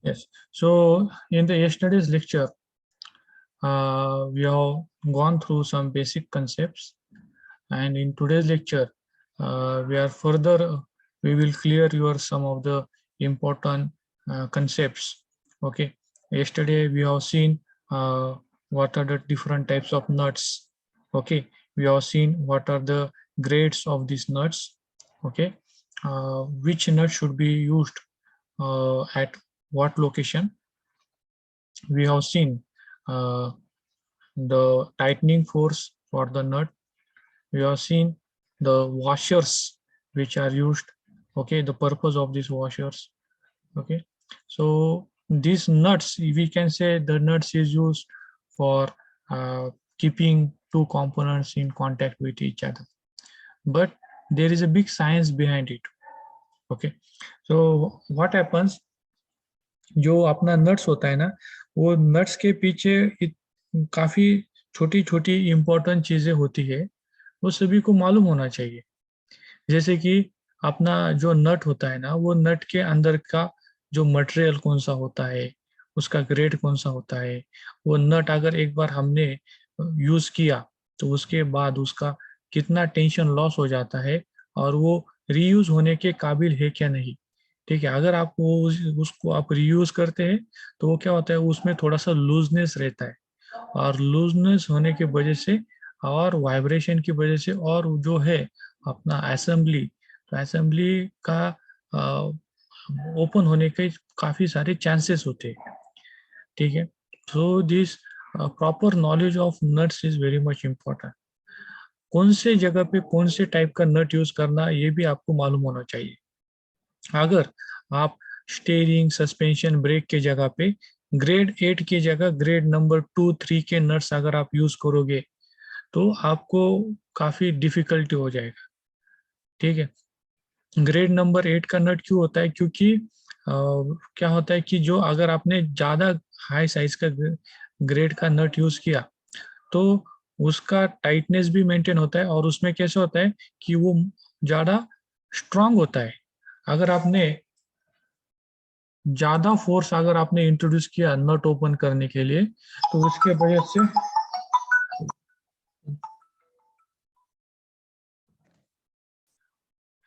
Yes. So in the yesterday's lecture, we have gone through some basic concepts, and in today's lecture, we will clear your some of the important concepts. Okay. Yesterday we have seen what are the different types of nuts. Okay. We have seen what are the grades of these nuts. Okay. Which nut should be used at what location. We have seen uh, the tightening force for the nut. We have seen the washers which are used. Okay, the purpose of these washers. Okay, so these nuts, we can say the nuts is used for keeping two components in contact with each other, but there is a big science behind it. Okay, so what happens, जो अपना nuts होता है ना, वो nuts के पीछे काफी छोटी छोटी इम्पोर्टेंट चीजें होती है, वो सभी को मालूम होना चाहिए। जैसे कि अपना जो नट होता है ना, वो नट के अंदर का जो मटेरियल कौन सा होता है, उसका ग्रेड कौन सा होता है, वो नट अगर एक बार हमने यूज किया तो उसके बाद उसका कितना टेंशन लॉस हो जाता है, और वो रीयूज होने के काबिल है क्या नहीं। ठीक है, अगर आप वो उसको आप रीयूज करते हैं तो वो क्या होता है, उसमें थोड़ा सा लूजनेस रहता है, और लूजनेस होने की वजह से और वाइब्रेशन की वजह से और जो है अपना असेंबली, तो असेंबली का ओपन होने के काफी सारे चांसेस होते हैं। ठीक है, so this proper knowledge of nuts is very much important. कौन से जगह पे कौन से टाइप का नट यूज करना, ये भी आपको मालूम होना चाहिए। अगर आप स्टीयरिंग, सस्पेंशन, ब्रेक के जगह पे ग्रेड 8 की जगह ग्रेड नंबर 2, 3 के नट्स अगर आप यूज करोगे तो आपको काफी डिफिकल्टी हो जाएगा। ठीक है, ग्रेड नंबर 8 का नट क्यों होता है, क्योंकि क्या होता है कि जो अगर आपने ज्यादा हाई साइज का ग्रेड का नट यूज किया तो उसका टाइटनेस भी मेंटेन होता है, और उसमें कैसे होता है कि वो ज्यादा स्ट्रांग होता है। अगर आपने ज्यादा फोर्स अगर आपने इंट्रोड्यूस किया नट ओपन करने के लिए तो उसके वजह से,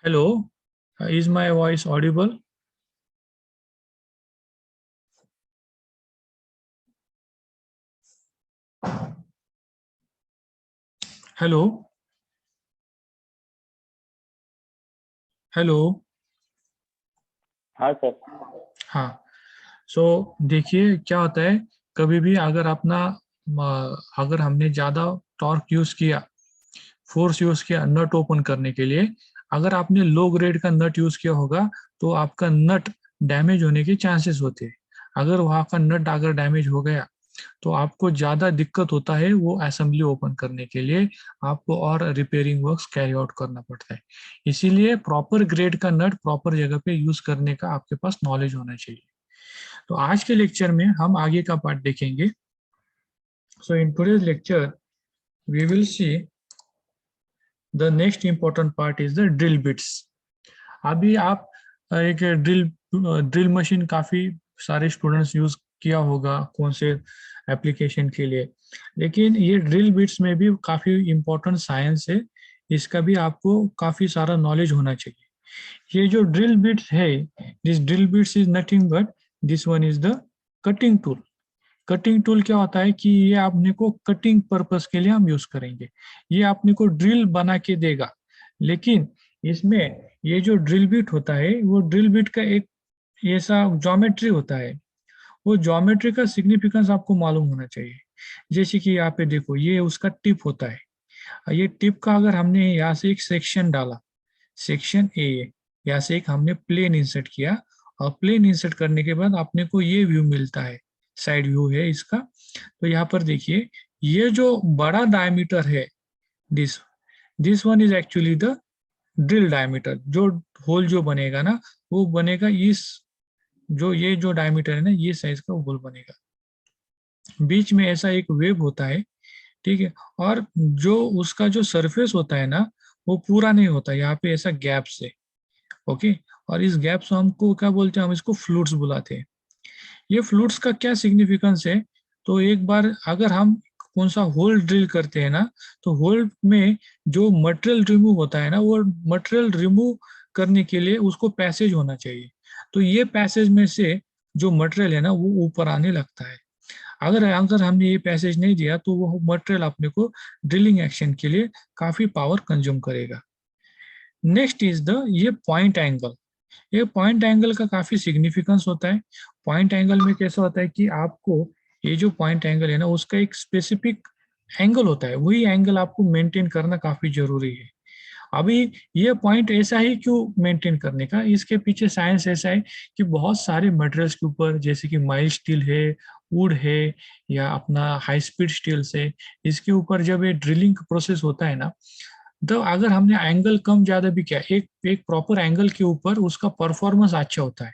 hello, is my voice Audible? Hello, hello. हाँ सर। हाँ, सो देखिए क्या होता है, कभी भी अगर अपना अगर हमने ज्यादा टॉर्क यूज किया, फोर्स यूज किया नट ओपन करने के लिए, अगर आपने लो ग्रेड का नट यूज किया होगा तो आपका नट डैमेज होने के चांसेस होते हैं। अगर वहां का नट अगर डैमेज हो गया तो आपको ज्यादा दिक्कत होता है वो असेंबली ओपन करने के लिए, आपको और रिपेयरिंग वर्क्स कैरी आउट करना पड़ता है। इसीलिए प्रॉपर ग्रेड का नट प्रॉपर जगह पे यूज करने का आपके पास नॉलेज होना चाहिए। तो आज के लेक्चर में हम आगे का पार्ट देखेंगे। So in today's lecture we will see the next important part is the drill bits. अभी आप एक ड्रिल मशीन काफी सारे स्टूडेंट्स यूज किया होगा कौन से एप्लीकेशन के लिए, लेकिन ये ड्रिल बिट्स में भी काफी इंपॉर्टेंट साइंस है, इसका भी आपको काफी सारा नॉलेज होना चाहिए। ये जो ड्रिल बिट्स है, this drill bits is nothing but this one is the cutting tool. Cutting tool क्या होता है कि ये आपने को कटिंग पर्पस के लिए हम यूज करेंगे, ये आपने को ड्रिल बना के देगा। लेकिन इसमें ये जो ड्रिल बिट होता है, वो ड्रिल बिट का एक ऐसा ज्योमेट्री होता है, वो ज्योमेट्री का सिग्निफिकेंस आपको मालूम होना चाहिए। जैसे कि यहाँ पे देखो, ये उसका टिप होता है, ये टिप का अगर हमने यहाँ से एक सेक्शन डाला, सेक्शन ए, यहाँ से एक हमने प्लेन इंसर्ट किया, और प्लेन इंसर्ट करने के बाद आपने को ये व्यू मिलता है, साइड व्यू है इसका। तो यहाँ पर देखिए, ये जो बड़ा डायमीटर है, this this one is actually the drill diameter. जो होल जो बनेगा ना, वो बनेगा इस, जो ये जो डायमीटर है ना, ये साइज का होल बनेगा। बीच में ऐसा एक वेब होता है। ठीक है, और जो उसका जो सरफेस होता है ना, वो पूरा नहीं होता, यहाँ पे ऐसा गैप से, ओके। और इस गैप्स हमको क्या बोलते हैं, हम इसको फ्लूट्स बुलाते हैं। ये फ्लूट्स का क्या सिग्निफिकेंस है, तो एक बार अगर हम कौन सा होल ड्रिल करते हैं ना, तो होल में जो मटेरियल रिमूव होता है ना, वो मटेरियल रिमूव करने के लिए उसको पैसेज होना चाहिए। तो ये पैसेज में से जो मटेरियल है ना वो ऊपर आने लगता है। अगर अगर हमने ये पैसेज नहीं दिया तो वो मटेरियल अपने को ड्रिलिंग एक्शन के लिए काफी पावर कंज्यूम करेगा। नेक्स्ट इज द ये पॉइंट एंगल। ये पॉइंट एंगल का काफी सिग्निफिकेंस होता है। पॉइंट एंगल में कैसा होता है कि आपको ये जो पॉइंट एंगल है ना उसका एक स्पेसिफिक एंगल होता है, वही एंगल आपको मेंटेन करना काफी जरूरी है। अभी ये पॉइंट ऐसा ही क्यों मेंटेन करने का, इसके पीछे साइंस ऐसा है कि बहुत सारे मटेरियल्स के ऊपर, जैसे कि माइल्ड स्टील है, वुड है, या अपना हाई स्पीड स्टील्स है, इसके ऊपर जब ये ड्रिलिंग प्रोसेस होता है ना, तो अगर हमने एंगल कम ज्यादा भी किया, एक एक प्रॉपर एंगल के ऊपर उसका परफॉर्मेंस अच्छा होता है।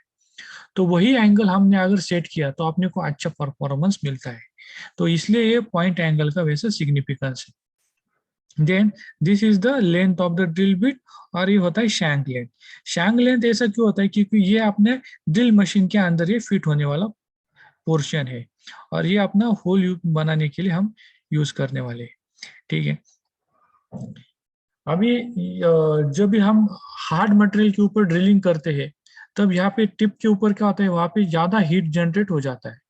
तो वही एंगल हमने अगर सेट किया तो अपने को अच्छा परफॉर्मेंस मिलता है। तो इसलिए ये पॉइंट एंगल का वैसे सिग्निफिकेंस है। Then this is the length of the drill bit, और ये होता है शैंक लेंथ। शैंक लेंथ ऐसा क्यों होता है, क्योंकि ये अपने ड्रिल मशीन के अंदर ये फिट होने वाला पोर्शन है, और ये अपना होल बनाने के लिए हम यूज करने वाले हैं। ठीक है। अभी जब भी हम हार्ड मटेरियल के ऊपर ड्रिलिंग करते हैं, तब यहाँ पे टिप के ऊपर क्या होता है, वहां पे ज्यादा हीट जनरेट हो जाता है।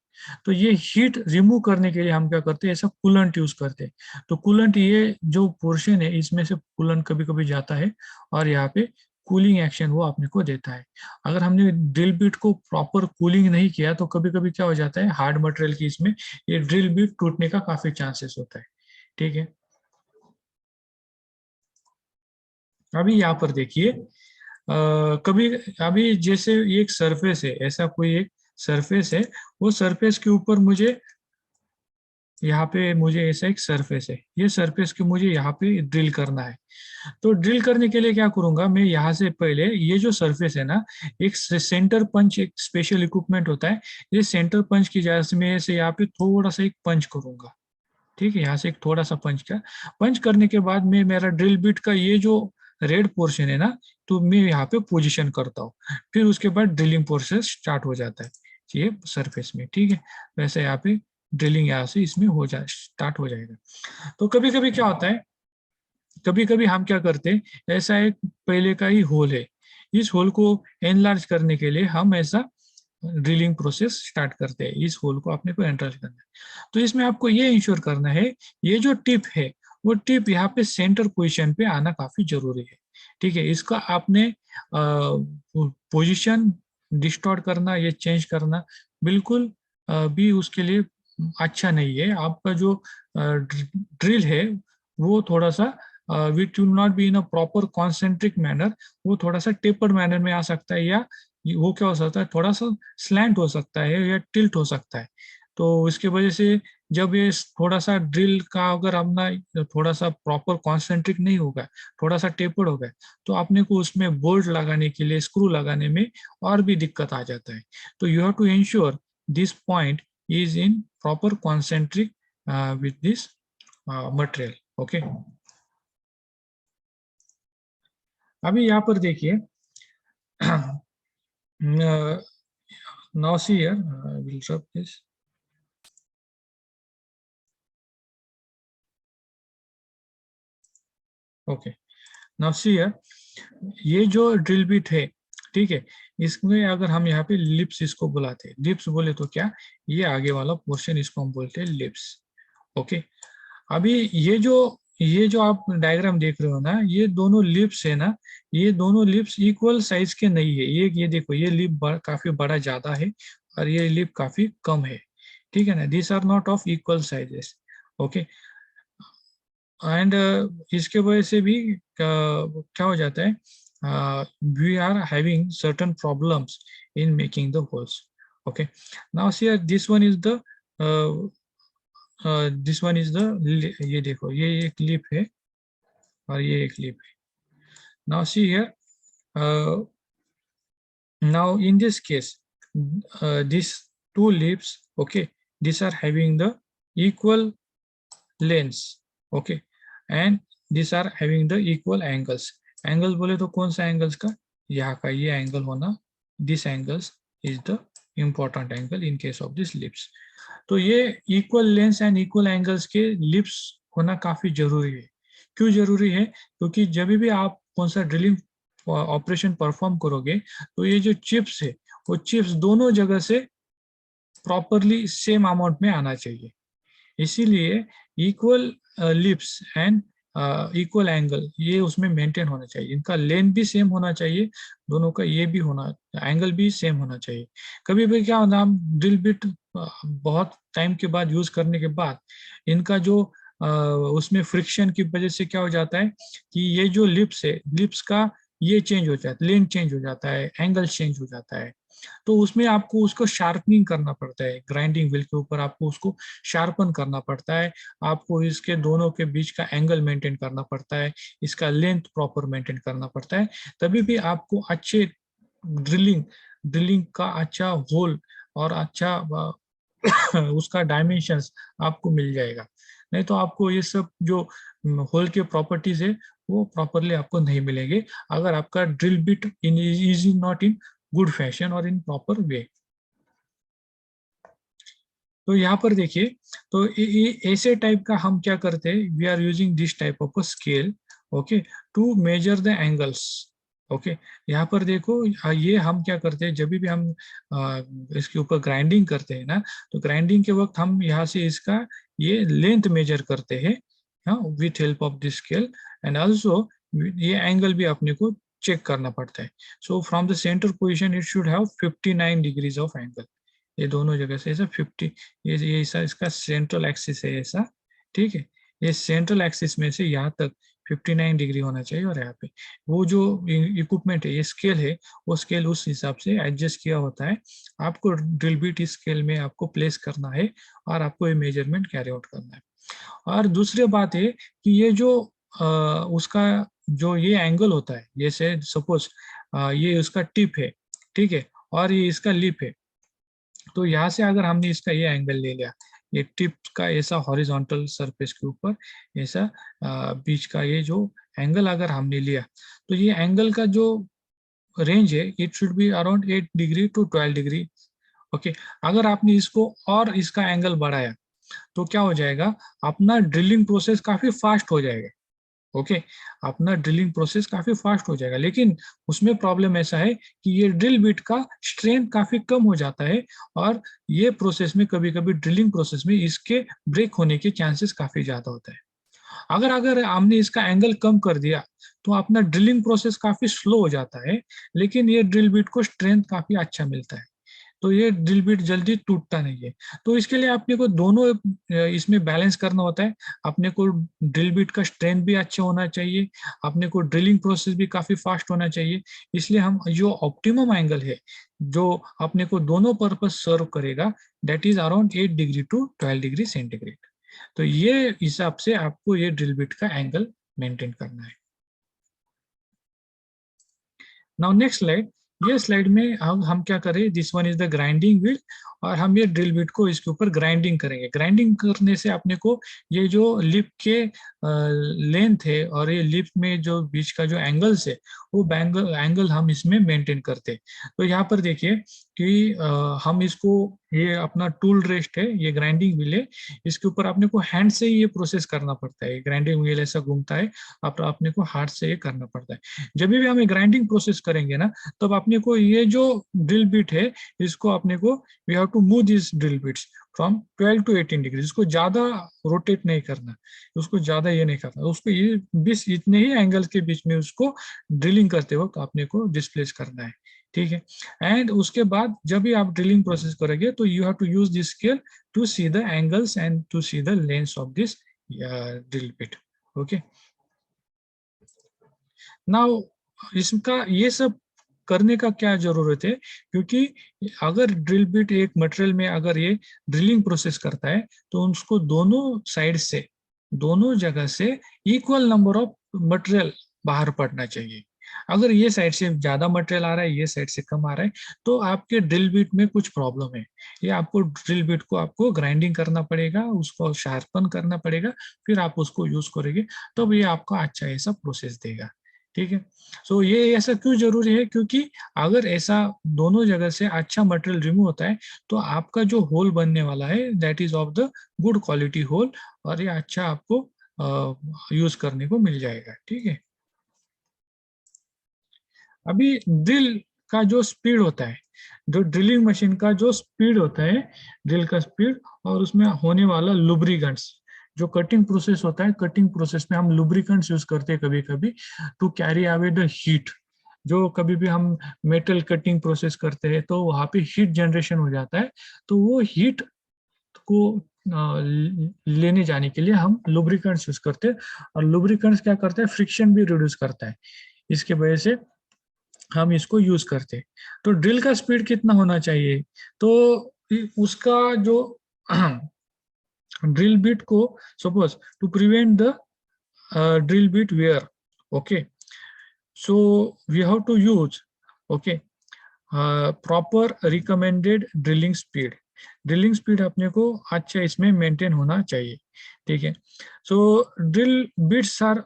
तो ये हीट रिमूव करने के लिए हम क्या करते हैं, ऐसा कूलेंट यूज करते हैं। तो कूलेंट, ये जो पोर्शन है इसमें से कूलेंट कभी कभी जाता है, और यहाँ पे कूलिंग एक्शन वो अपने को देता है। अगर हमने ड्रिल बिट को प्रॉपर कूलिंग नहीं किया तो कभी कभी क्या हो जाता है, हार्ड मटेरियल की इसमें ये ड्रिल बिट टूटने का काफी चांसेस होता है। ठीक है। अभी यहाँ पर देखिए, कभी अभी जैसे ये एक सरफेस है, ऐसा कोई एक सरफेस है, वो सरफेस के ऊपर मुझे, यहाँ पे मुझे ऐसा एक सरफेस है, ये सरफेस के मुझे यहाँ पे ड्रिल करना है। तो ड्रिल करने के लिए क्या करूंगा मैं, यहाँ से पहले ये जो सरफेस है ना, एक सेंटर पंच, एक स्पेशल इक्विपमेंट होता है, ये सेंटर पंच की वजह से मैं ऐसे यहाँ पे थोड़ा सा एक पंच करूंगा। ठीक है, यहाँ से एक थोड़ा सा पंच किया। पंच करने के बाद में मेरा ड्रिल बिट का ये जो रेड पोर्शन है ना, तो मैं यहाँ पे पोजीशन करता हूँ। फिर उसके बाद ड्रिलिंग प्रोसेस स्टार्ट हो जाता है ये सरफेस में। ठीक है, वैसे यहाँ पे ड्रिलिंग यहाँ से इसमें हो जाए, स्टार्ट हो जाएगा। तो कभी कभी क्या होता है, कभी कभी हम क्या करते हैं, ऐसा एक पहले का ही होल है, इस होल को एनलार्ज करने के लिए हम ऐसा ड्रिलिंग प्रोसेस स्टार्ट करते हैं, इस होल को अपने को एंटर करना है। तो इसमें आपको ये इंश्योर करना है, ये जो टिप है वो टिप यहाँ पे सेंटर पोजीशन पे आना काफी जरूरी है। ठीक है, इसका आपने पोजीशन डिस्टॉर्ट करना, ये चेंज करना बिल्कुल भी उसके लिए अच्छा नहीं है। आपका जो ड्रिल है वो थोड़ा सा which will not be in a proper concentric manner, वो थोड़ा सा टेपर्ड मैनर में आ सकता है, या वो क्या हो सकता है, थोड़ा सा स्लैंट हो सकता है या टिल्ट हो सकता है। तो इसके वजह से जब ये थोड़ा सा ड्रिल का अगर अपना थोड़ा सा प्रॉपर कॉन्सेंट्रिक नहीं होगा, थोड़ा सा टेपर्ड होगा, तो आपने को उसमें बोल्ट लगाने के लिए, स्क्रू लगाने में और भी दिक्कत आ जाता है। तो you have to ensure this point is in proper concentric with this material. Okay. अभी यहाँ पर देखिए, now see here, I will drop this. Okay, now see here, ये जो ड्रिल बिट है, ठीक है, इसमें अगर हम यहाँ पे लिप्स इसको बुलाते हैं, लिप्स बोले तो क्या, ये आगे वाला पोर्शन इसको हम बोलते हैं लिप्स। ओके। अभी ये जो आप डायग्राम देख रहे हो ना, ये दोनों लिप्स है ना, ये दोनों लिप्स इक्वल साइज के नहीं है। ये देखो, ये लिप काफी बड़ा ज्यादा है, और ये लिप काफी कम है। ठीक है ना, this are not of equal sizes. Okay. And इसके वजह से भी क्या हो जाता है, we are having certain problems in making the holes. Okay. Now see this one is the this one is the, ये देखो, ये एक लिप है और ये एक लिप है। Now see here, now in this case, these two lips, okay, these are having the equal lengths, okay, and these are having the equal angles. Angles बोले तो कौन सा angles का, यहाँ का ये एंगल होना, this angles is the important angle in case of this lips. तो ये equal lens and equal angles के लिप्स होना काफी जरूरी है। क्यों जरूरी है? क्योंकि जब भी आप कौन सा ड्रिलिंग ऑपरेशन परफॉर्म करोगे तो ये जो चिप्स है वो चिप्स दोनों जगह से प्रॉपरली सेम अमाउंट में आना चाहिए। इसीलिए equal lips and equal angle ये उसमें मेंटेन होना चाहिए। इनका लेंथ भी सेम होना चाहिए, दोनों का ये भी होना, एंगल भी सेम होना चाहिए। कभी भी क्या होता है, हम ड्रिल बिट बहुत टाइम के बाद यूज करने के बाद इनका जो उसमें फ्रिक्शन की वजह से क्या हो जाता है कि ये जो लिप्स है, लिप्स का ये चेंज हो जाता है, लेंथ चेंज हो जाता है, एंगल चेंज हो जाता है। तो उसमें आपको उसको शार्पनिंग करना पड़ता है, ग्राइंडिंग व्हील के ऊपर आपको उसको शार्पन करना पड़ता है। आपको इसके दोनों के बीच का एंगल मेंटेन करना पड़ता है, इसका लेंथ प्रॉपर मेंटेन करना पड़ता है, तभी भी आपको अच्छे ड्रिलिंग ड्रिलिंग का अच्छा होल और अच्छा उसका डायमेंशंस आपको मिल जाएगा। नहीं तो आपको ये सब जो होल के प्रॉपर्टीज है वो प्रॉपरली आपको नहीं मिलेंगे अगर आपका drill bit in is not in good fashion और इन प्रॉपर वे। तो यहाँ पर देखिए, तो ऐसे टाइप का हम क्या करते हैं, we are using this type of a scale, okay, to measure the angles. Okay, यहाँ पर देखो, ये हम क्या करते हैं, जब भी हम इसके ऊपर ग्राइंडिंग करते हैं ना, तो ग्राइंडिंग के वक्त हम यहाँ से इसका ये लेंथ मेजर करते हैं with help of this scale, and also ये एंगल भी अपने को चेक करना पड़ता है। So from the centre position it should have 59 degrees of angle. ये दोनों जगह से ऐसा 50, ये ऐसा इसका सेंट्रल एक्सिस है ऐसा, ठीक है। ये सेंट्रल एक्सिस में से यहाँ तक 59 डिग्री होना चाहिए, और यहाँ पे वो जो इक्विपमेंट है, ये स्केल है, वो स्केल उस हिसाब से एडजस्ट किया होता है। आपको ड्रिल बिट इस स्केल में आपको प्लेस करना है और आपको ये मेजरमेंट कैरी आउट करना है। और दूसरी बात है कि ये जो उसका जो ये एंगल होता है, जैसे सपोज ये उसका टिप है, ठीक है, और ये इसका लिप है। तो यहाँ से अगर हमने इसका ये एंगल ले लिया, ये टिप का ऐसा हॉरिजॉन्टल सरफेस के ऊपर ऐसा बीच का ये जो एंगल अगर हमने लिया, तो ये एंगल का जो रेंज है it should be around 8 degree to 12 degree. Okay, अगर आपने इसको और इसका एंगल बढ़ाया तो क्या हो जाएगा, अपना ड्रिलिंग प्रोसेस काफी फास्ट हो जाएगा। ओके, अपना ड्रिलिंग प्रोसेस काफी फास्ट हो जाएगा, लेकिन उसमें प्रॉब्लम ऐसा है कि ये ड्रिल बिट का स्ट्रेंथ काफी कम हो जाता है, और ये प्रोसेस में कभी कभी ड्रिलिंग प्रोसेस में इसके ब्रेक होने के चांसेस काफी ज्यादा होता है। अगर अगर हमने इसका एंगल कम कर दिया तो अपना ड्रिलिंग प्रोसेस काफी स्लो हो जाता है, लेकिन ये ड्रिल बिट को स्ट्रेंथ काफी अच्छा मिलता है, तो ये ड्रिल बिट जल्दी टूटता नहीं है। तो इसके लिए अपने को दोनों इसमें बैलेंस करना होता है। अपने को ड्रिल बिट का स्ट्रेंथ भी अच्छा होना चाहिए, अपने को ड्रिलिंग प्रोसेस भी काफी फास्ट होना चाहिए। इसलिए हम जो ऑप्टिमम एंगल है जो अपने को दोनों पर्पस सर्व करेगा, that is around 8 degree to 12 degree centigrade. तो ये हिसाब से आपको ये ड्रिल बिट का एंगल मेंटेन करना है। नाउ नेक्स्ट स्लाइड, ये स्लाइड में हम क्या करें, this one is the grinding wheel, और हम ये ड्रिल बिट को इसके ऊपर ग्राइंडिंग करेंगे। ग्राइंडिंग करने से अपने को ये जो लिप के लेंथ है और ये लिप में जो बीच का जो एंगल्स है, वो एंगल हम इसमें मेंटेन करते हैं। तो यहाँ पर देखिए कि हम इसको, ये अपना टूल रेस्ट है, ये ग्राइंडिंग व्हील है, इसके ऊपर अपने को हैंड से ही ये प्रोसेस करना पड़ता है। ग्राइंडिंग व्हील ऐसा घूमता है, अपने को हाथ से ये करना पड़ता है। जब भी हमें ग्राइंडिंग प्रोसेस करेंगे ना, तब अपने को ये जो ड्रिल बिट है, इसको अपने को we have to move this drill bits from 12 to 18 degree. इसको ज्यादा रोटेट नहीं करना, उसको ज्यादा ये नहीं करना, उसको ये बीच इतने ही एंगल के बीच में उसको ड्रिलिंग करते वक्त अपने को डिस्प्लेस करना है, ठीक है। एंड उसके बाद जब भी आप ड्रिलिंग प्रोसेस करेंगे तो you have to use this scale to see the angles and to see the length of this drill bit. Okay, now इसका ये सब करने का क्या जरूरत है, क्योंकि अगर ड्रिल बिट एक मटेरियल में अगर ये ड्रिलिंग प्रोसेस करता है तो उसको दोनों साइड से, दोनों जगह से इक्वल नंबर ऑफ मटेरियल बाहर पड़ना चाहिए। अगर ये साइड से ज्यादा मटेरियल आ रहा है, ये साइड से कम आ रहा है, तो आपके ड्रिल बिट में कुछ प्रॉब्लम है। ये आपको ड्रिल बिट को आपको ग्राइंडिंग करना पड़ेगा, उसको शार्पन करना पड़ेगा, फिर आप उसको यूज करेंगे, तब ये आपका अच्छा ऐसा प्रोसेस देगा, ठीक है। सो ये ऐसा क्यों जरूरी है, क्योंककि अगर ऐसा दोनों जगह से अच्छा मटेरियल रिमूव होता है तो आपका जो होल बनने वाला है that is of the good quality hole, और ये अच्छा आपको यूज करने को मिल जाएगा। ठीक है। अभी ड्रिल का जो स्पीड होता है, जो ड्रिलिंग मशीन का जो स्पीड होता है, ड्रिल का स्पीड, और उसमें होने वाला लुब्रिकेंट्स, जो कटिंग प्रोसेस होता है, कटिंग प्रोसेस में हम लुब्रिकेंट्स यूज करते हैं कभी कभी to carry away the heat. जो कभी भी हम मेटल कटिंग प्रोसेस करते हैं तो वहां पे हीट जनरेशन हो जाता है, तो वो हीट को लेने जाने के लिए हम लुब्रिकेंट्स यूज करते हैं। और लुब्रिकेंट्स क्या करते हैं, फ्रिक्शन भी रिड्यूस करता है, इसके वजह से हम इसको यूज करते हैं। तो ड्रिल का स्पीड कितना होना चाहिए, तो उसका जो ड्रिल बिट को, suppose to prevent the drill bit wear, okay, so we have to use, okay, proper recommended drilling speed. Drilling speed अपने को अच्छा इसमें मेंटेन होना चाहिए। ठीक है। So drill bits are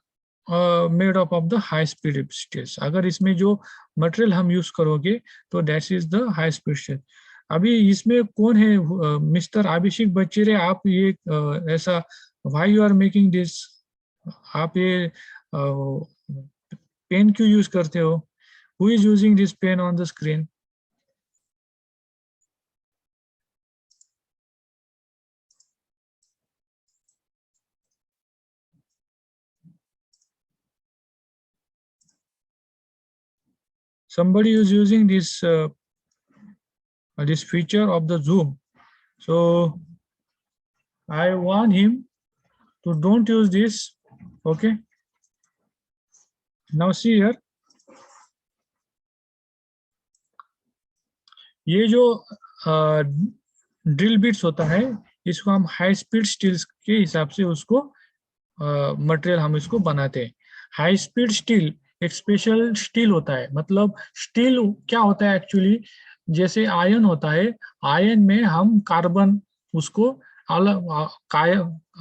made up of the high speed steels. अगर इसमें जो मटेरियल हम यूज करोगे तो that is the high speed steel. अभी इसमें कौन है, मिस्टर अभिषेक बच्चेरे, आप ये ऐसा why you are making this, आप ये पेन क्यों यूज करते हो, who is using this pen on the screen? Somebody is using this feature of the Zoom, so I want him to don't use this. Okay, now see here, ये जो drill bits होता है, इसको हम high speed steels के हिसाब से उसको मटेरियल हम इसको बनाते हैं। हाई स्पीड स्टील एक स्पेशल स्टील होता है, मतलब स्टील क्या होता है एक्चुअली, जैसे आयन होता है, आयन में हम कार्बन उसको अलग,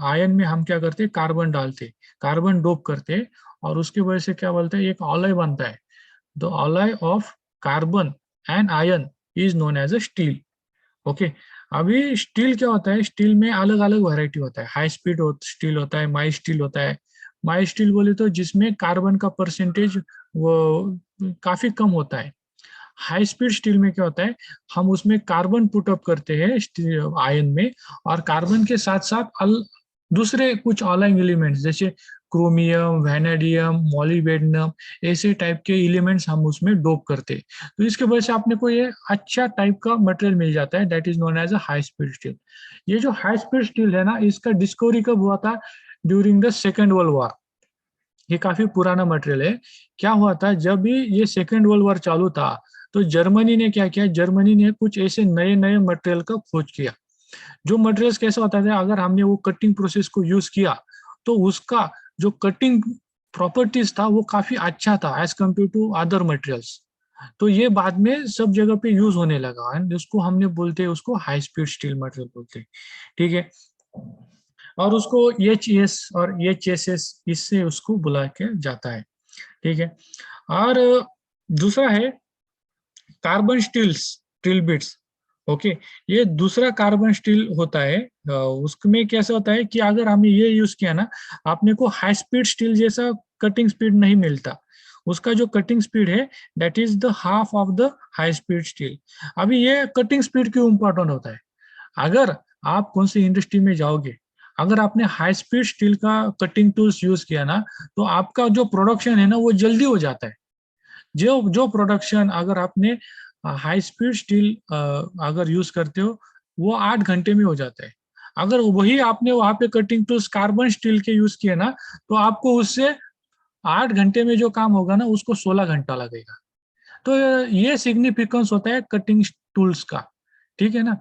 आयन में हम क्या करते हैं, कार्बन डालते, कार्बन डोप करते, और उसके वजह से क्या बोलते हैं, एक अलॉय बनता है। The alloy of carbon and iron is known as a steel. Okay. अभी स्टील क्या होता है, स्टील में अलग अलग वैरायटी होता है, हाई स्पीड स्टील होता है, माई स्टील होता है। माई स्टील बोले तो जिसमें कार्बन का परसेंटेज वो काफी कम होता है। हाई स्पीड स्टील में क्या होता है, हम उसमें कार्बन पुटअप करते हैं आयन में, और कार्बन के साथ साथ दूसरे कुछ अलाइंग एलिमेंट्स जैसे क्रोमियम, वैनेडियम, मॉलिब्डेनम, ऐसे टाइप के एलिमेंट्स हम उसमें डोप करते हैं। तो इसके वजह से आपने को ये अच्छा टाइप का मटेरियल मिल जाता है, that is known as a high speed steel. ये जो हाई स्पीड स्टील है ना, इसका डिस्कवरी कब हुआ था, during the second world war. ये काफी पुराना मटेरियल है। क्या हुआ था, जब भी ये सेकेंड वर्ल्ड वॉर चालू था तो जर्मनी ने क्या किया, जर्मनी ने कुछ ऐसे नए नए मटेरियल का खोज किया। जो मटेरियल्स कैसे होता है, अगर हमने वो कटिंग प्रोसेस को यूज किया तो उसका जो कटिंग प्रॉपर्टीज था वो काफी अच्छा था as compare to other materials. तो ये बाद में सब जगह पे यूज होने लगा, एंड उसको हमने बोलते हैं, उसको हाई स्पीड स्टील मटेरियल बोलते हैं। ठीक है। और उसको एच एस और एच एस एस इससे उसको बुला के जाता है। ठीक है। और दूसरा है carbon steels, steel bits. Okay. ये दूसरा कार्बन स्टील होता है, उसमें कैसे होता है कि अगर हमने ये यूज किया ना, आपने को हाई स्पीड स्टील जैसा कटिंग स्पीड नहीं मिलता। उसका जो कटिंग स्पीड है that is the half of the high speed steel. अभी ये कटिंग स्पीड क्यों इम्पोर्टेंट होता है, अगर आप कौन सी इंडस्ट्री में जाओगे, अगर आपने हाई स्पीड स्टील का कटिंग टूल्स यूज किया ना, तो आपका जो प्रोडक्शन है ना वो जल्दी हो जाता है। जो जो प्रोडक्शन अगर आपने हाई स्पीड स्टील अगर यूज करते हो, वो 8 घंटे में हो जाता है। अगर वही आपने वहां पे कटिंग टूल्स कार्बन स्टील के यूज किए ना, तो आपको उससे 8 घंटे में जो काम होगा ना उसको 16 घंटा लगेगा। तो ये सिग्निफिकेंस होता है कटिंग टूल्स का। ठीक है ना।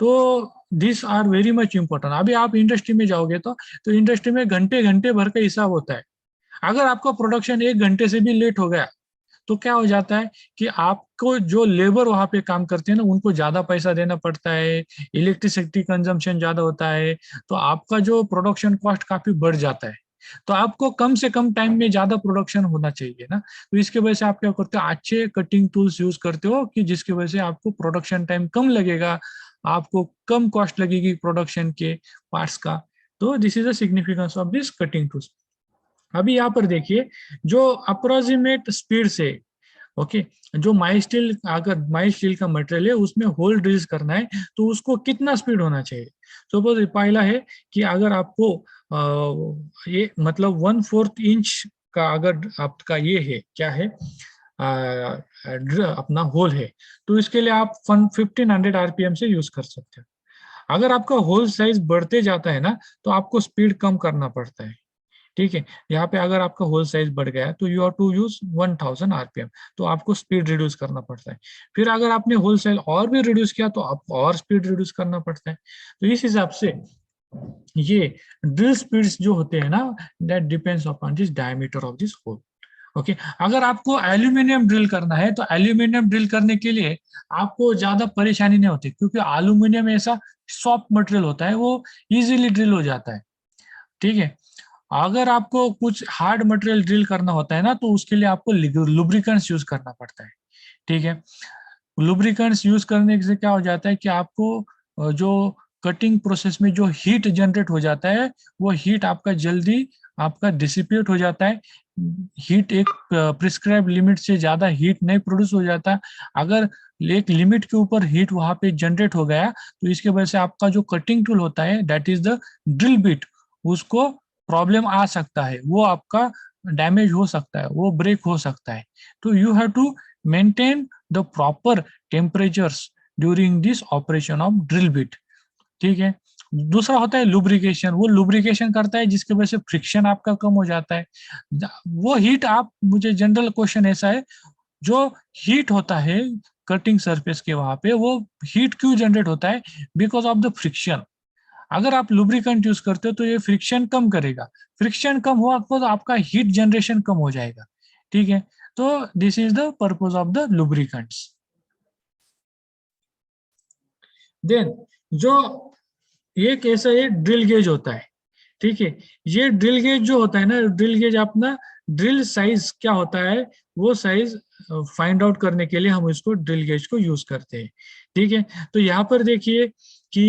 तो this are very much important. अभी आप इंडस्ट्री में जाओगे तो इंडस्ट्री में घंटे घंटे भर का हिसाब होता है। अगर आपका प्रोडक्शन 1 घंटे से भी लेट हो गया तो क्या हो जाता है कि आपको जो लेबर वहां पे काम करते हैं ना उनको ज्यादा पैसा देना पड़ता है, इलेक्ट्रिसिटी कंजम्पशन ज्यादा होता है, तो आपका जो प्रोडक्शन कॉस्ट काफी बढ़ जाता है। तो आपको कम से कम टाइम में ज्यादा प्रोडक्शन होना चाहिए ना, तो इसके वजह से आप क्या करते हो, अच्छे कटिंग टूल्स यूज करते हो कि जिसकी वजह से आपको प्रोडक्शन टाइम कम लगेगा, आपको कम कॉस्ट लगेगी प्रोडक्शन के पार्ट्स का। तो this is the significance of this cutting tools. अभी यहाँ पर देखिए, जो अप्रोक्सीमेट स्पीड से, ओके, जो माइल स्टील, अगर माइल स्टील का मटेरियल है उसमें होल ड्रिल्स करना है तो उसको कितना स्पीड होना चाहिए। सपोज पहला है कि अगर आपको ये मतलब 1/4 इंच का अगर आपका ये है, क्या है, अपना होल है, तो इसके लिए आप 1500 आरपीएम से यूज कर सकते हो। अगर आपका होल साइज बढ़ते जाता है ना, तो आपको स्पीड कम करना पड़ता है। ठीक है, यहाँ पे अगर आपका होल साइज बढ़ गया तो you have to use 1000 RPM, तो आपको स्पीड रिड्यूस करना पड़ता है। फिर अगर आपने होल साइज और भी रिड्यूस किया तो आपको और स्पीड रिड्यूस करना पड़ता है। तो इस हिसाब से ये ड्रिल स्पीड्स जो होते हैं ना, that depends upon this diameter of this hole. Okay, अगर आपको एल्यूमिनियम ड्रिल करना है तो एल्यूमिनियम ड्रिल करने के लिए आपको ज्यादा परेशानी नहीं होती, क्योंकि एल्यूमिनियम ऐसा सॉफ्ट मटेरियल होता है, वो इजीली ड्रिल हो जाता है। ठीक है, अगर आपको कुछ हार्ड मटेरियल ड्रिल करना होता है ना, तो उसके लिए आपको लुब्रिकेंट्स यूज करना पड़ता है। ठीक है, लुब्रिकेंट्स यूज करने से क्या हो जाता है कि आपको जो कटिंग प्रोसेस में जो हीट जनरेट हो जाता है, वो हीट आपका जल्दी आपका डिसिपेट हो जाता है। हीट एक प्रिस्क्राइब लिमिट से ज्यादा हीट नहीं प्रोड्यूस हो जाता। अगर एक लिमिट के ऊपर हीट वहां पे जनरेट हो गया, तो इसके वजह से आपका जो कटिंग टूल होता है, that is the drill bit, उसको प्रॉब्लम आ सकता है, वो आपका डैमेज हो सकता है, वो ब्रेक हो सकता है। तो you have to maintain the proper temperatures during this operation of drill bit. ठीक है, दूसरा होता है लुब्रिकेशन। वो लुब्रिकेशन करता है जिसकी वजह से फ्रिक्शन आपका कम हो जाता है। वो हीट, आप मुझे जनरल क्वेश्चन ऐसा है, जो हीट होता है कटिंग सरफेस के वहां पे, वो हीट क्यों जनरेट होता है? Because of the friction. अगर आप लुब्रिकेंट यूज करते हो तो ये फ्रिक्शन कम करेगा, फ्रिक्शन कम हुआ तो आपका हीट जनरेशन कम हो जाएगा। ठीक है, तो this is the purpose of the lubricants. Then जो एक ऐसा एक ड्रिल गेज होता है। ठीक है, ये ड्रिल गेज जो होता है ना, ड्रिल गेज अपना ड्रिल साइज क्या होता है, वो साइज फाइंड आउट करने के लिए हम इसको ड्रिल गेज को यूज करते हैं। ठीक है, तो यहाँ पर देखिए कि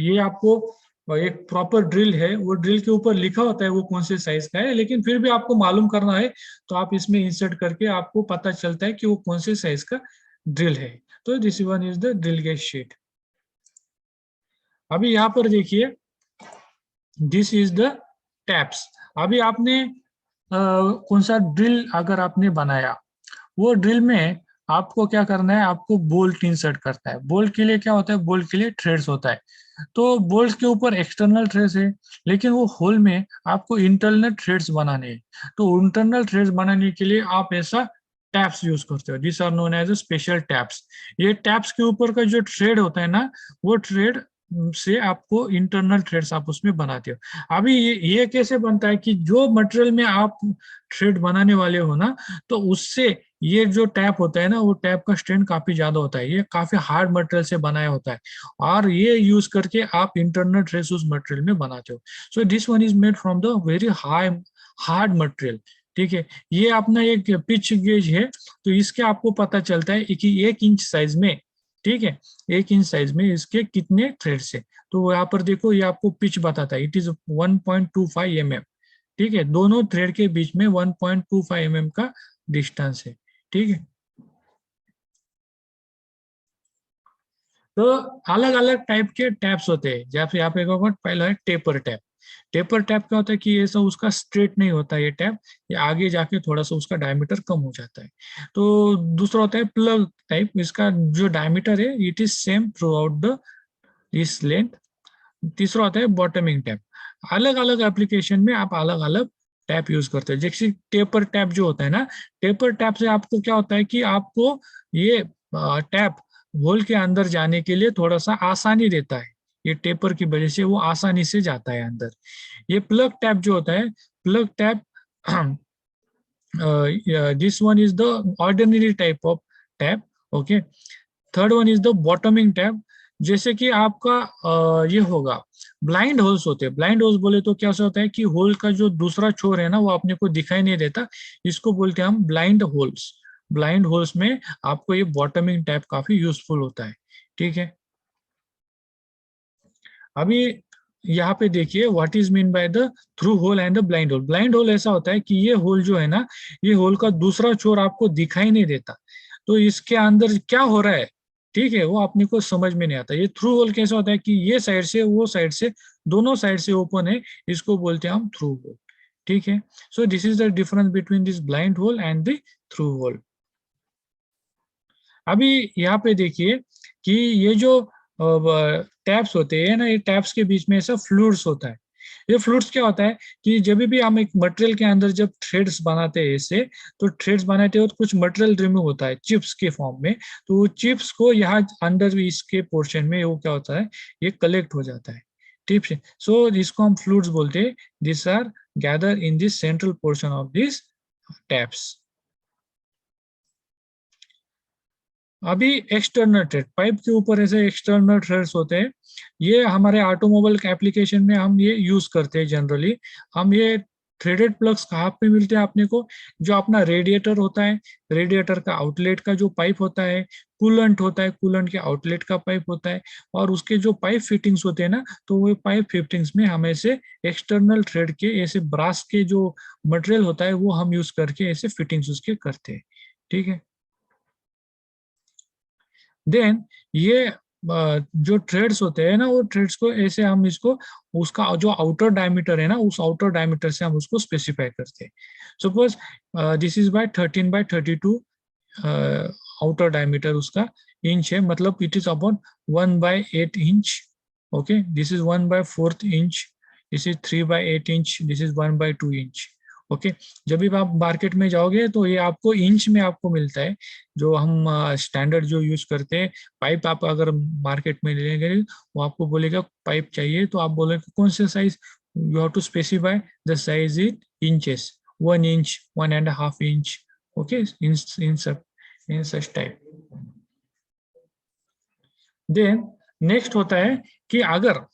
ये आपको एक प्रॉपर ड्रिल है, वो ड्रिल के ऊपर लिखा होता है वो कौन से साइज का है, लेकिन फिर भी आपको मालूम करना है तो आप इसमें इंसर्ट करके आपको पता चलता है कि वो कौन से साइज का ड्रिल है। तो this one is the drill gauge sheet. अभी यहाँ पर देखिए, दिस इज द टैप्स। अभी आपने कौन सा ड्रिल अगर आपने बनाया, वो ड्रिल में आपको क्या करना है, आपको बोल्ट इंसर्ट करता है। बोल्ट के लिए क्या होता है, बोल्ट के लिए थ्रेड्स होता है। तो बोल्ट के ऊपर एक्सटर्नल थ्रेड्स है, लेकिन वो होल में आपको इंटरनल थ्रेड्स बनाने हैं। तो इंटरनल थ्रेड्स बनाने के लिए आप ऐसा टैप्स यूज करते हो, this are known as special taps. ये टैप्स के ऊपर का जो थ्रेड होता है ना, वो थ्रेड से आपको इंटरनल थ्रेड्स आप उसमें बनाते हो। अभी ये कैसे बनता है कि जो मटेरियल में आप थ्रेड बनाने वाले हो ना, तो उससे ये जो टैप होता है ना, वो टैप का स्ट्रेंथ काफी ज्यादा होता है, ये काफी हार्ड मटेरियल से बनाया होता है, और ये यूज करके आप इंटरनल थ्रेड्स उस मटेरियल में बनाते हो। So this one is made from the very high hard material. ठीक है, ये अपना एक पिच गेज है, तो इसके आपको पता चलता है कि 1 इंच साइज में, ठीक है, 1 इंच साइज में इसके कितने थ्रेड्स है। तो यहाँ पर देखो, ये आपको पिच बताता है, इट इज 1.25 mm। ठीक है, दोनों थ्रेड के बीच में 1.25 mm का डिस्टेंस है। ठीक है, तो अलग अलग टाइप के टैप्स होते हैं। जैसे यहाँ पे पहला है टेपर टैप। टेपर टैप क्या होता है कि ये सब उसका स्ट्रेट नहीं होता ये टैप, ये आगे जाके थोड़ा सा उसका डायमीटर कम हो जाता है। तो दूसरा होता है प्लग टाइप, इसका जो डायमीटर है it is same through out the इस लेंथ। तीसरा होता है बॉटमिंग टैप। अलग अलग एप्लीकेशन में आप अलग अलग टैप यूज करते हैं। जैसे टेपर टैप जो होता है ना, टेपर टैप से आपको क्या होता है कि आपको ये टैप होल के अंदर जाने के लिए थोड़ा सा आसानी देता है। ये टेपर की वजह से वो आसानी से जाता है अंदर। ये प्लग टैप जो होता है, plug tap, this one is the ordinary type of tap. Okay, third one is the bottoming tap. जैसे कि आपका ये होगा, ब्लाइंड होल्स होते हैं। ब्लाइंड होल्स बोले तो क्या होता है कि होल का जो दूसरा छोर है ना वो अपने को दिखाई नहीं देता, इसको बोलते हैं हम ब्लाइंड होल्स। ब्लाइंड होल्स में आपको ये बॉटमिंग टैप काफी यूजफुल होता है। ठीक है, अभी यहाँ पे देखिए what is mean by the through hole and the blind hole. Blind hole ऐसा होता है कि ये होल जो है ना, ये होल का दूसरा छोर आपको दिखाई नहीं देता, तो इसके अंदर क्या हो रहा है, ठीक है, वो अपने को समझ में नहीं आता। ये थ्रू होल कैसा होता है कि ये साइड से वो साइड से दोनों साइड से ओपन है, इसको बोलते हैं हम थ्रू होल। ठीक है, so this is the difference between this blind hole and the through hole. अभी यहाँ पे देखिए कि ये जो टैप्स होते हैं ना, ये टैप्स के बीच में ऐसा फ्लूइड्स होता है। ये फ्लूइड्स क्या होता है कि जब भी हम एक मटेरियल के अंदर जब थ्रेड्स बनाते हैं ऐसे, तो थ्रेड्स बनाते हो तो कुछ मटेरियल रिमूव होता है चिप्स के फॉर्म में, तो वो चिप्स को यहाँ अंदर इसके पोर्शन में वो क्या होता है, ये कलेक्ट हो जाता है। ठीक है, सो इसको हम फ्लूइड्स बोलते हैं। This are gather in this central portion of this taps. अभी एक्सटर्नल थ्रेड, पाइप के ऊपर ऐसे एक्सटर्नल थ्रेड्स होते हैं, ये हमारे ऑटोमोबाइल के एप्लीकेशन में हम ये यूज करते हैं जनरली। हम ये थ्रेडेड प्लग्स कहाँ पे मिलते हैं अपने को, जो अपना रेडिएटर होता है, रेडिएटर का आउटलेट का जो पाइप होता है, कूलेंट होता है, कूलेंट के आउटलेट का पाइप होता है, और उसके जो पाइप फिटिंग्स होते हैं ना, तो वो पाइप फिटिंग्स में हम ऐसे एक्सटर्नल थ्रेड के ऐसे ब्रास के जो मटेरियल होता है वो हम यूज करके ऐसे फिटिंग्स उसके करते हैं। ठीक है, देन ये जो थ्रेड्स होते हैं ना, वो थ्रेड्स को ऐसे हम इसको उसका जो आउटर डायमीटर है ना, उस आउटर डायमीटर से हम उसको स्पेसिफाई करते हैं। Suppose this is by 13/32 outer diameter उसका इंच है, मतलब it is about 1/8 inch. Okay, this is 1/4 inch, this is 3/8 inch, this is 1/2 inch. Okay, जब भी आप मार्केट में जाओगे तो ये आपको इंच में आपको मिलता है, जो हम स्टैंडर्ड जो यूज करते हैं। पाइप आप अगर मार्केट में लेंगे, वो आपको बोलेगा पाइप चाहिए, तो आप बोलोगे कौन से size, you have to specify the size in inches, 1 inch, 1.5 inch. Okay, in such type. Then next होता है कि अगर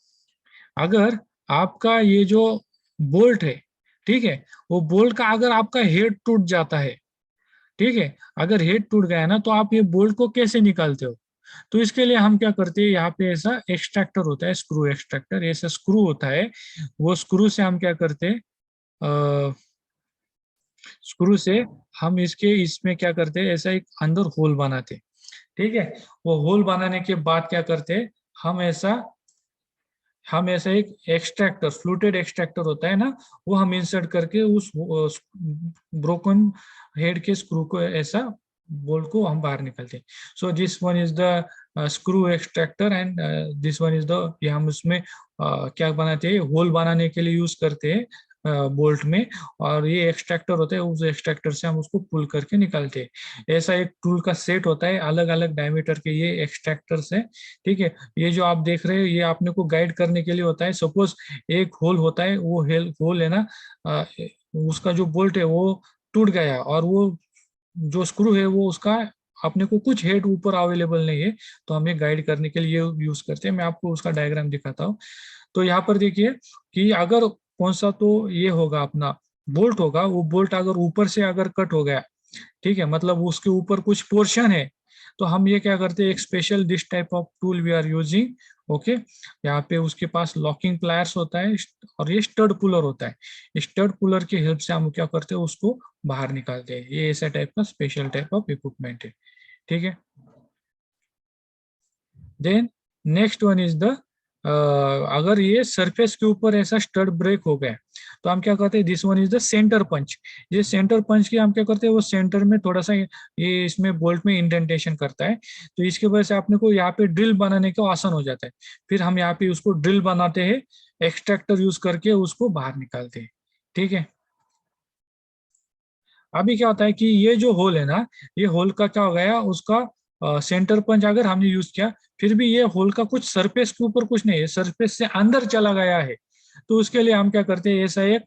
अगर आपका ये जो बोल्ट है, ठीक है, वो बोल्ट का अगर आपका हेड टूट जाता है, ठीक है, अगर हेड टूट गया ना, तो आप ये बोल्ट को कैसे निकालते हो। तो इसके लिए हम क्या करते हैं, यहाँ पे ऐसा एक्सट्रैक्टर होता है, स्क्रू एक्सट्रैक्टर, ऐसा स्क्रू होता है, वो स्क्रू से हम क्या करते हैं, स्क्रू से हम इसके इसमें क्या करते हैं, ऐसा एक अंदर होल बनाते हैं। ठीक है, वो होल बनाने के बाद क्या करते हैं, हम ऐसा हम ऐसा एक एक्सट्रैक्टर, फ्लूटेड एक्सट्रैक्टर होता है ना, वो हम इंसर्ट करके उस ब्रोकन हेड के स्क्रू को ऐसा बोल्ट को हम बाहर निकलते हैं। So this one is the screw extractor and this one is the, ये हम उसमें क्या बनाते हैं, होल बनाने के लिए यूज करते हैं बोल्ट में, और ये एक्सट्रैक्टर होता है, उस एक्सट्रैक्टर से हम उसको पुल करके निकालते हैं। ऐसा एक टूल का सेट होता है, अलग अलग डायमीटर के ये एक्सट्रैक्टर्स है। ठीक है, ये जो आप देख रहे हो ये आपने को गाइड करने के लिए होता है। सपोज एक होल होता है, वो होल है ना, उसका जो बोल्ट है वो टूट गया, और वो जो स्क्रू है वो उसका अपने को कुछ हेड ऊपर अवेलेबल नहीं है, तो हमें गाइड करने के लिए यूज करते हैं। मैं आपको उसका डायग्राम दिखाता हूँ। तो यहाँ पर देखिए कि अगर कौन सा, तो ये होगा अपना बोल्ट होगा, वो बोल्ट अगर ऊपर से अगर कट हो गया, ठीक है, मतलब उसके ऊपर कुछ पोर्शन है, तो हम ये क्या करते हैं, एक special this type of tool we are using. Okay, यहाँ पे उसके पास लॉकिंग प्लायर्स होता है, और ये स्टड पुलर होता है। स्टड पुलर की हेल्प से हम क्या करते हैं, उसको बाहर निकालते हैं। ये ऐसा टाइप का स्पेशल टाइप ऑफ इक्विपमेंट है। ठीक है, then next one is the, अगर ये सरफेस के ऊपर ऐसा स्टड ब्रेक हो गया, तो हम क्या करते हैं, this one is the centre punch. ये सेंटर पंच की हम क्या करते हैं, वो सेंटर में थोड़ा सा ये इसमें बोल्ट में इंडेंटेशन करता है, तो इसकी वजह से अपने को यहाँ पे ड्रिल बनाने का आसान हो जाता है। फिर हम यहाँ पे उसको ड्रिल बनाते हैं, एक्सट्रैक्टर यूज करके उसको बाहर निकालते हैं। ठीक है, अभी क्या होता है कि ये जो होल है ना, ये होल का क्या हो गया, उसका सेंटर पंच अगर हमने यूज किया, फिर भी ये होल का कुछ सरफेस के ऊपर कुछ नहीं है, सरफेस से अंदर चला गया है, तो उसके लिए हम क्या करते हैं, ऐसा एक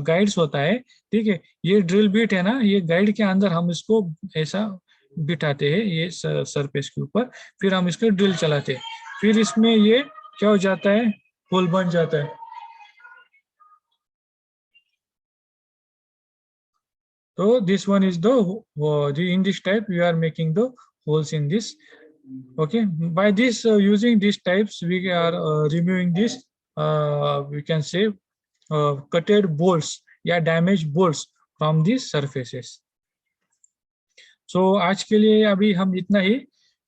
गाइड्स होता है। ठीक है, ये ड्रिल बिट है ना, ये गाइड के अंदर हम इसको ऐसा बिठाते हैं ये सरफेस के ऊपर, फिर हम इसको ड्रिल चलाते हैं। फिर इसमें ये क्या हो जाता है, होल बन जाता है। So this one is in this type we are making the holes in this. Okay, by this using these types we are removing this we can say cutted bolts या damaged bolts from these surfaces. So आज के लिए अभी हम इतना ही।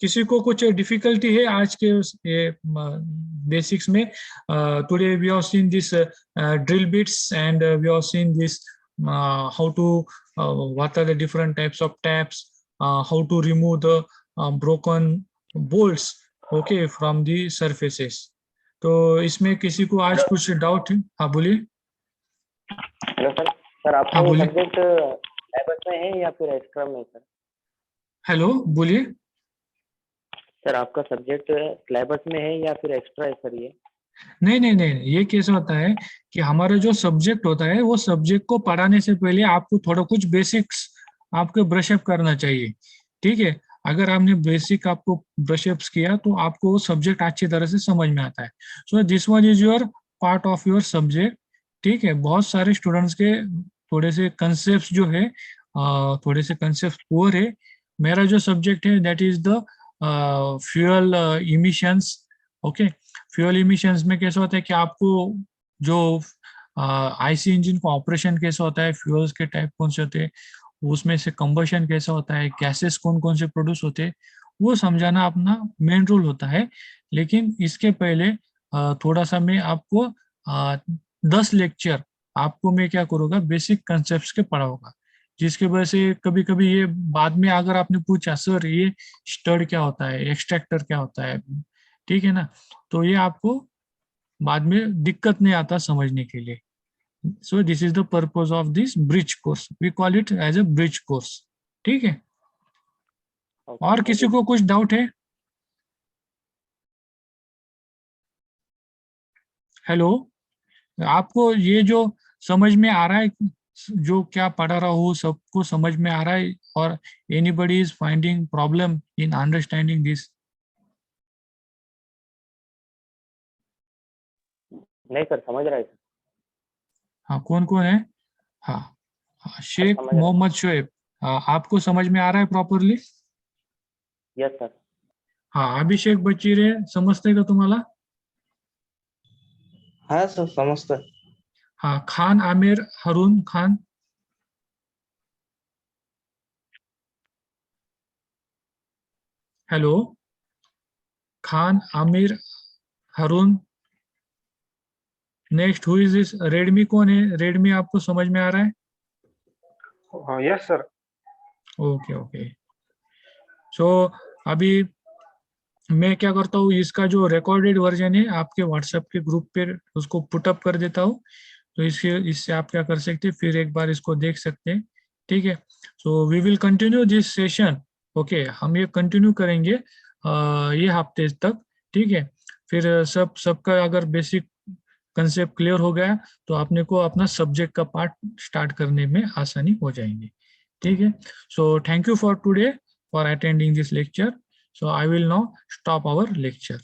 किसी को कुछ डिफिकल्टी है आज के बेसिक्स में? Today we have seen this drill bits and we have seen this how to what are the different types of taps, how to remove the broken bolts okay from the surfaces. तो इसमें किसी को आज कुछ doubt है? हाँ बोलिए। Hello sir. Sir आपका हाँ, बोलिए। सब्जेक्ट सिलेबस में है या फिर एक्स्ट्रा में सर? हेलो, बोलिए। सर आपका सब्जेक्ट सिलेबस में है या फिर एक्स्ट्रा है सर ये? नहीं नहीं नहीं, ये कैसे होता है कि हमारा जो सब्जेक्ट होता है वो सब्जेक्ट को पढ़ाने से पहले आपको थोड़ा कुछ बेसिक्स आपको ब्रशअप करना चाहिए, ठीक है। अगर आपने बेसिक आपको ब्रशअप्स किया तो आपको वो सब्जेक्ट अच्छी तरह से समझ में आता है। So this one is your part of your subject, ठीक है। बहुत सारे स्टूडेंट्स के थोड़े से कंसेप्ट जो है थोड़े से कंसेप्ट पुअर है। मेरा जो सब्जेक्ट है that is the fuel emissions, okay. Fuel emissions में कैसा होता है कि आपको जो आईसी इंजन का ऑपरेशन कैसा होता है, फ्यूल्स के टाइप कौन से होते हैं, उसमें से कंबशन कैसा होता है, गैसेस कौन कौन से प्रोड्यूस होते हैं, वो समझाना अपना मेन रोल होता है। लेकिन इसके पहले थोड़ा सा मैं आपको 10 लेक्चर आपको मैं क्या करूँगा, बेसिक कंसेप्ट के पढ़ाऊंगा, जिसके वजह से कभी कभी ये बाद में अगर आपने पूछा सर ये स्टड क्या होता है, एक्सट्रैक्टर क्या होता है, ठीक है ना, तो ये आपको बाद में दिक्कत नहीं आता समझने के लिए। So this is the purpose of this bridge course, we call it as a bridge course, ठीक है। और किसी को कुछ डाउट है? हेलो, आपको ये जो समझ में आ रहा है, जो क्या पढ़ा रहा हूँ सबको समझ में आ रहा है, और anybody is finding problem in understanding this? नहीं सर, समझ रहा है सर। हाँ, कौन कौन है? हाँ, शेख समझ रहा है। मोहम्मद शोएब, आपको समझ में आ रहा है प्रॉपरली? Yes sir. हाँ, अभिषेक बच्चीरे समजते का तुम्हाला? हाँ सर, समझता है। हाँ, Khan Aamir Haroon Khan, hello, Khan Aamir Haroon. Next who is this? Redmi कौन है? रेडमी आपको समझ में आ रहा है? Yes sir. Okay okay. So अभी मैं क्या करता हूँ, इसका जो रिकॉर्डेड वर्जन है आपके व्हाट्सएप के ग्रुप पे उसको पुटअप कर देता हूँ, तो इससे आप क्या कर सकते हैं, फिर एक बार इसको देख सकते हैं, ठीक है। So we will continue this session, okay. हम ये कंटिन्यू करेंगे ये हफ्ते तक, ठीक है। फिर सबका अगर बेसिक कंसेप्ट क्लियर हो गया तो आपने को अपना सब्जेक्ट का पार्ट स्टार्ट करने में आसानी हो जाएंगे, ठीक है। So thank you for today for attending this lecture. So I will now stop our lecture.